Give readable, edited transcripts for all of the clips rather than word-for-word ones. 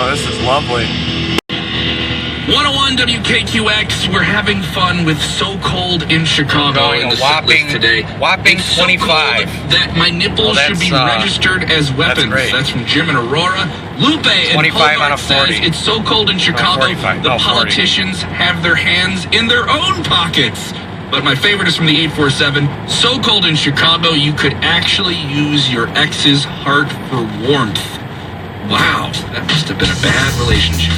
Oh, this is lovely. 101 WKQX, we're having fun with So Cold in Chicago Going in the a whopping, today. whopping It's so 25. cold that my nipples should be registered as weapons. That's from Jim and Aurora. Lupe and 25 on a Hobart 40. says it's so cold in Chicago, 45. the 40. politicians have their hands in their own pockets. But my favorite is from the 847. So cold in Chicago, you could actually use your ex's heart for warmth. Wow, that must have been a bad relationship.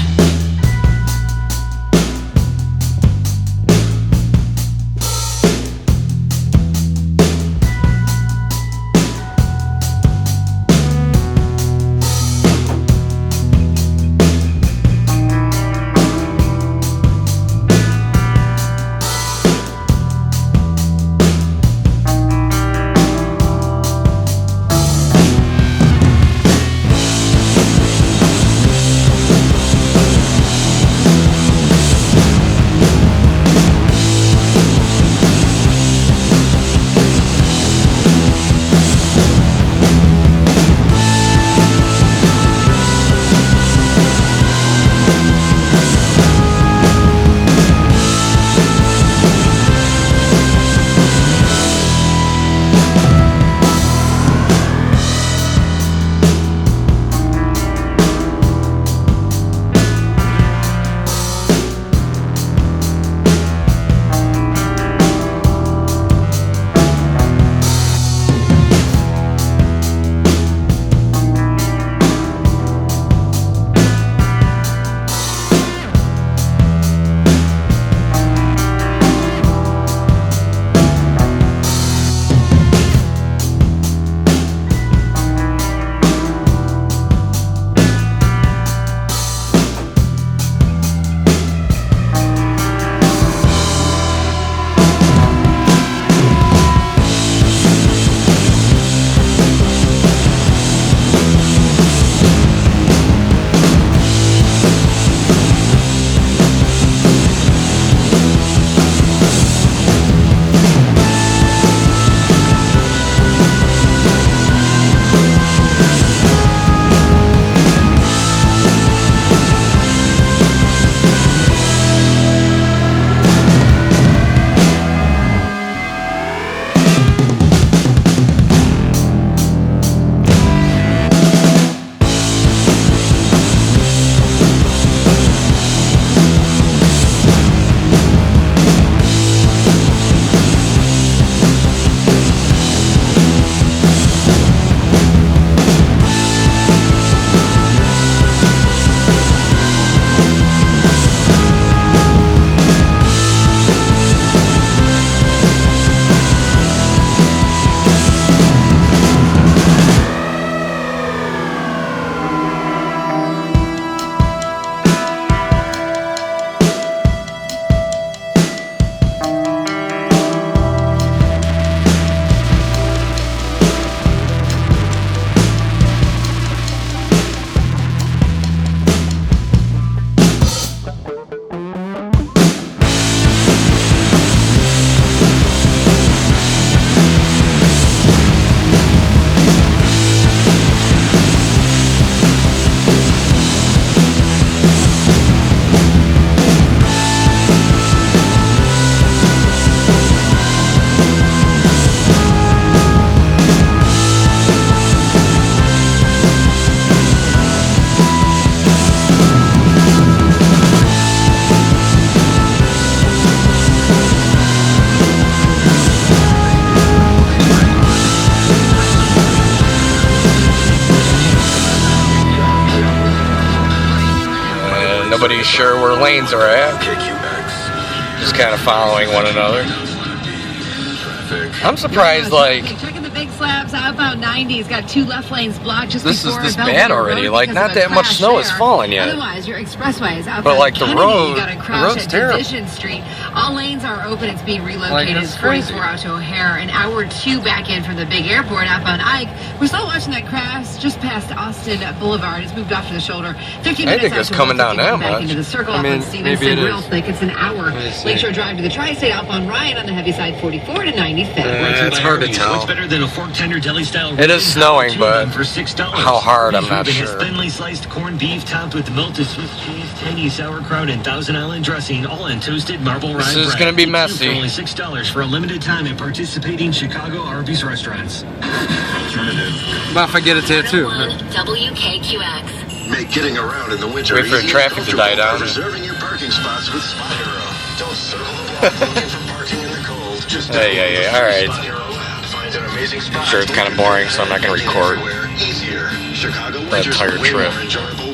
Nobody's sure where lanes are at. Just kind of following one another. I'm surprised, like, checking the big slabs, outbound 90's got 2 left lanes blocked just this is before this bad already. Like, not that much snow has fallen yet. Otherwise, your expressway is outbound But like the Kennedy, road, you got a the crash road's at terrible. Division Street. All lanes are open. It's being relocated. Like, that's crazy. 44 out to O'Hare. An hour or 2 back in from the big airport outbound Ike. We're still watching that crash just past Austin Boulevard. It's moved off to the shoulder. 15 I minutes think it's after coming down that back much. into the circle I mean, up on Stevenson. maybe it Real is. thick. It's an hour. Lakeshore Drive to the Tri-State outbound Ryan on the heavy side, 44 to 97. It's hard to tell. What's better than a fork tender deli style. It is snowing, but for $6. how hard, I'm not It has sure. thinly sliced corned beef topped with melted Swiss cheese, tangy sauerkraut, and Thousand Island dressing, all in toasted marble rye bread. This is gonna be Two messy. For only $6 for a limited time at participating Chicago Arby's restaurants. What if I get a tattoo? WKQX. Make getting around in the winter Wait for easy and traffic to die comfortable by down. reserving your parking spots with Spot Hero. Don't circle the block looking for parking in the cold. Just Hey, all right. Spot Hero app. Find an amazing spot. Sure, it's kinda boring, so I'm not gonna record Easier. Chicago that winters entire are way trip. more enjoyable